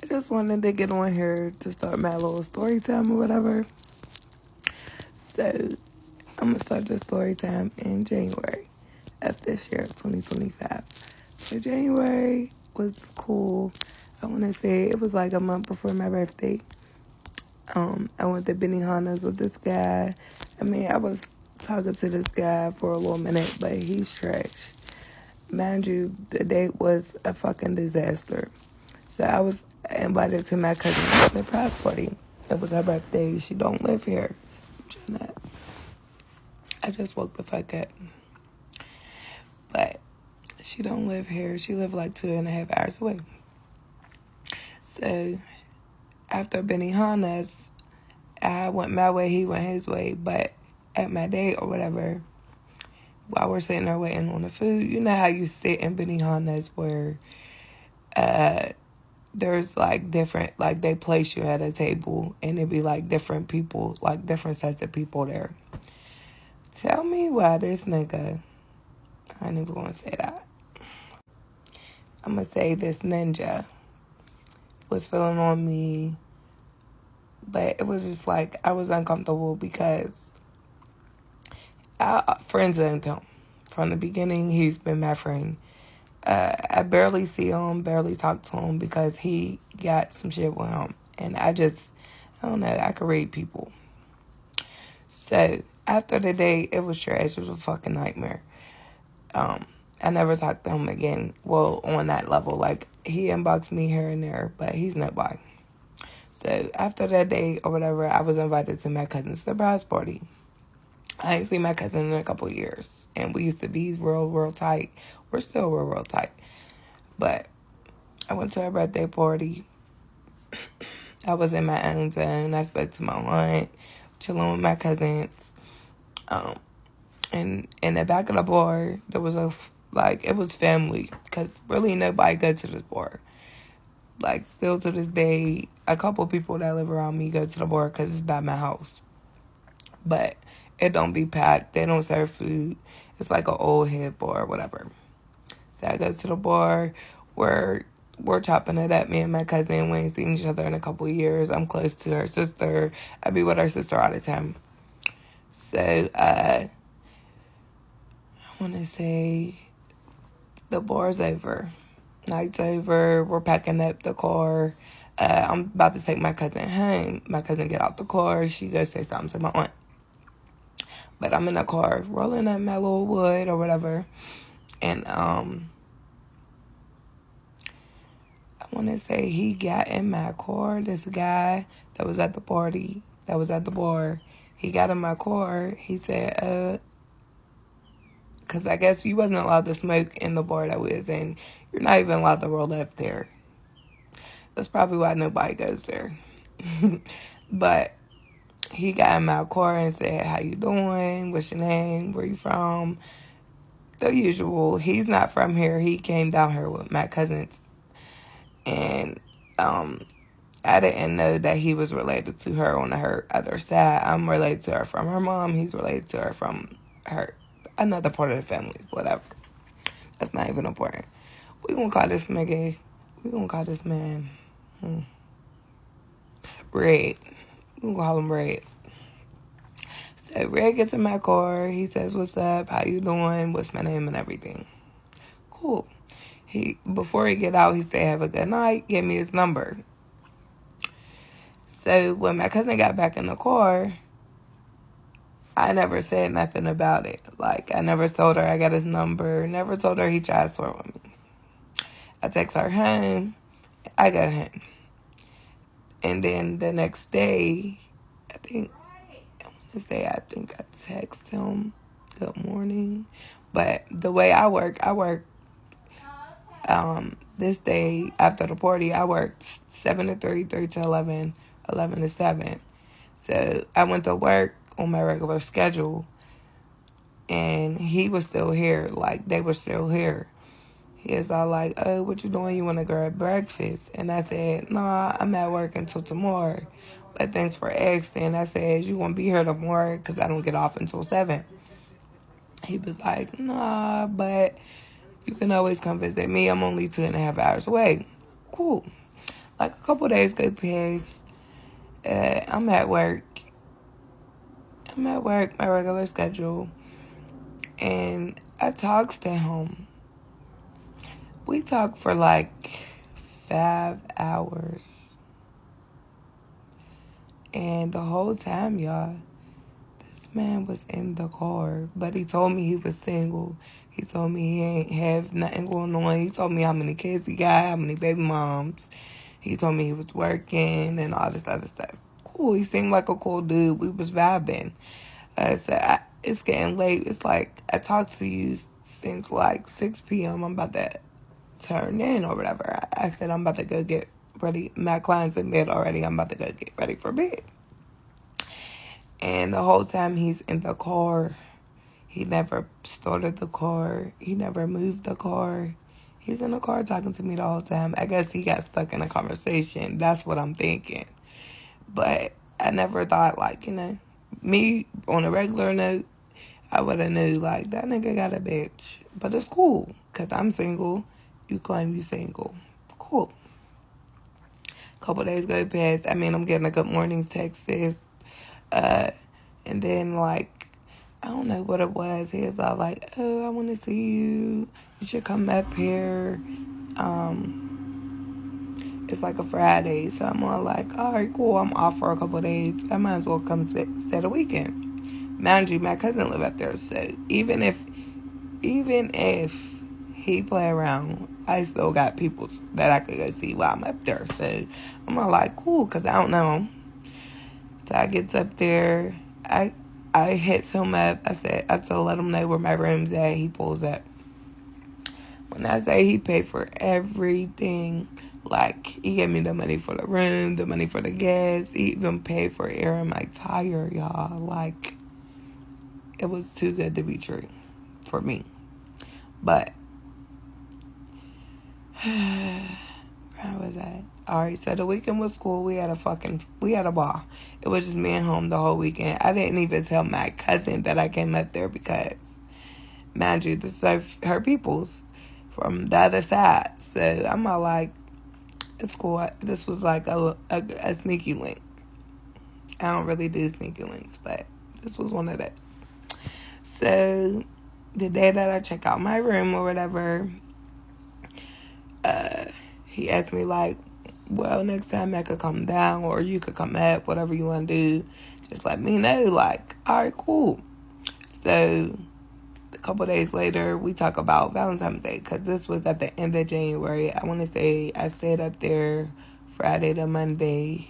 I just wanted to get on here to start my little story time or whatever. So I'm gonna start the story time in January of this year, 2025. So January was cool. I want to say it was like a month before my birthday. I went to Benihana's with this guy. I mean, I was talking to this guy for a little minute, but he's trash. Mind you, the date was a fucking disaster. So I was invited to my cousin's surprise party. It was her birthday. She don't live here. Jeanette. I just woke the fuck up. But she don't live here. She lived like 2.5 hours away. So after Benihana's, I went my way, he went his way. But at my date or whatever, while we're sitting there waiting on the food, you know how you sit in Benihana's where there's like different, like they place you at a table and it'd be like different people, like different sets of people there. Tell me why this nigga, I ain't even gonna say that. I'm gonna say this ninja was feeling on me, but it was just like I was uncomfortable because I friend zoned him. From the beginning, he's been my friend. I barely see him, barely talk to him because he got some shit with him. And I don't know, I could read people. So after the day, it was trash. It was a fucking nightmare. I never talked to him again. Well, on that level, like he inboxed me here and there, but he's nobody. So after that day or whatever, I was invited to my cousin's surprise party. I ain't seen my cousin in a couple years, and we used to be real tight. We're still real tight. But I went to her birthday party. I was in my own zone. I spoke to my aunt, chilling with my cousins. And in the back of the bar, there was it was family, because really nobody go to this bar. Like, still to this day, a couple people that live around me go to the bar because it's by my house. But it don't be packed. They don't serve food. It's like an old head bar or whatever. So I go to the bar where we're chopping it up. Me and my cousin, we ain't seen each other in a couple of years. I'm close to her sister. I be with her sister all the time. So, I want to say the bar's over. Night's over. We're packing up the car. I'm about to take my cousin home. My cousin get out the car. She goes say something to my aunt. But I'm in the car rolling up my little wood or whatever. And I want to say he got in my car. This guy that was at the party, that was at the bar, he got in my car. He said, because I guess you wasn't allowed to smoke in the bar that we was in. You're not even allowed to roll up there. That's probably why nobody goes there. But he got in my car and said, how you doing? What's your name? Where you from? The usual. He's not from here. He came down here with my cousins. And I didn't know that he was related to her on her other side. I'm related to her from her mom. He's related to her from her another part of the family. Whatever. That's not even important. We gonna call this nigga. We gonna call this man Red. We gonna call him Red. So Red gets in my car. He says, "What's up? How you doing? What's my name and everything?" Cool. Before he get out, he said, "Have a good night." Gave me his number. So when my cousin got back in the car, I never said nothing about it. Like, I never told her I got his number. Never told her he tried to swear with me. I text her home. I got him. And then the next day, I text him, good morning. But the way I work, this day after the party, I worked 7 to 3, 3 to 11, 11 to 7. So I went to work on my regular schedule, and he was still here. Like, they were still here. He was all like, "Oh, what you doing? You want to grab breakfast?" And I said, "Nah, I'm at work until tomorrow. But thanks for asking." I said, "You won't be here tomorrow because I don't get off until 7. He was like, "Nah, but you can always come visit me. I'm only 2.5 hours away." Cool. Like a couple days go past. I'm at work. My regular schedule. And I talks to him. We talked for like 5 hours. And the whole time, y'all, this man was in the car. But he told me he was single. He told me he ain't have nothing going on. He told me how many kids he got, how many baby moms. He told me he was working and all this other stuff. Cool. He seemed like a cool dude. We was vibing. It's getting late. It's like I talked to you since like 6 p.m. I'm about to turn in or whatever. I said I'm about to go get ready. My client's in bed already. I'm about to go get ready for bed. And the whole time he's in the car, he never started the car. He never moved the car. He's in the car talking to me the whole time. I guess he got stuck in a conversation. That's what I'm thinking. But I never thought, like, me on a regular note, I would have knew, like, that nigga got a bitch. But it's cool, because I'm single. You claim you single. Cool. Couple days go past. I mean, I'm getting a good morning text. And then, like, I don't know what it was. He was all like, oh, I want to see you. You should come up here. It's like a Friday. So I'm all like, all right, cool. I'm off for a couple of days. I might as well come stay the weekend. Mind you, my cousin live up there. So even if he play around, I still got people that I could go see while I'm up there. So I'm all like, cool, because I don't know him. So I gets up there. I hits him up. I told let him know where my room's at. He pulls up. When I say he paid for everything, like he gave me the money for the room, the money for the gas. He even paid for air in my tire, y'all. Like, it was too good to be true for me. But where was I? Alright, so the weekend was cool. We had a ball. It was just me and him the whole weekend. I didn't even tell my cousin that I came up there because, mind you, this is her people's from the other side. So I'm all like, it's cool. This was like a sneaky link. I don't really do sneaky links, but this was one of those. So the day that I check out my room or whatever, he asked me like, well, next time I could come down or you could come up, whatever you want to do, just let me know. Like, all right, cool. So a couple days later, we talk about Valentine's Day because this was at the end of January. I want to say I stayed up there Friday to Monday.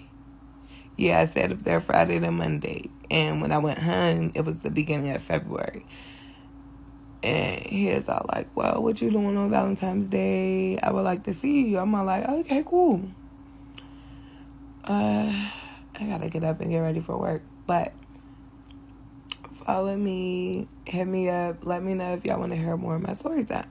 Yeah, I stayed up there Friday to Monday. And when I went home, it was the beginning of February. And he is all like, well, what you doing on Valentine's Day? I would like to see you. I'm all like, okay, cool. I gotta get up and get ready for work. But follow me, hit me up, let me know if y'all want to hear more of my story time.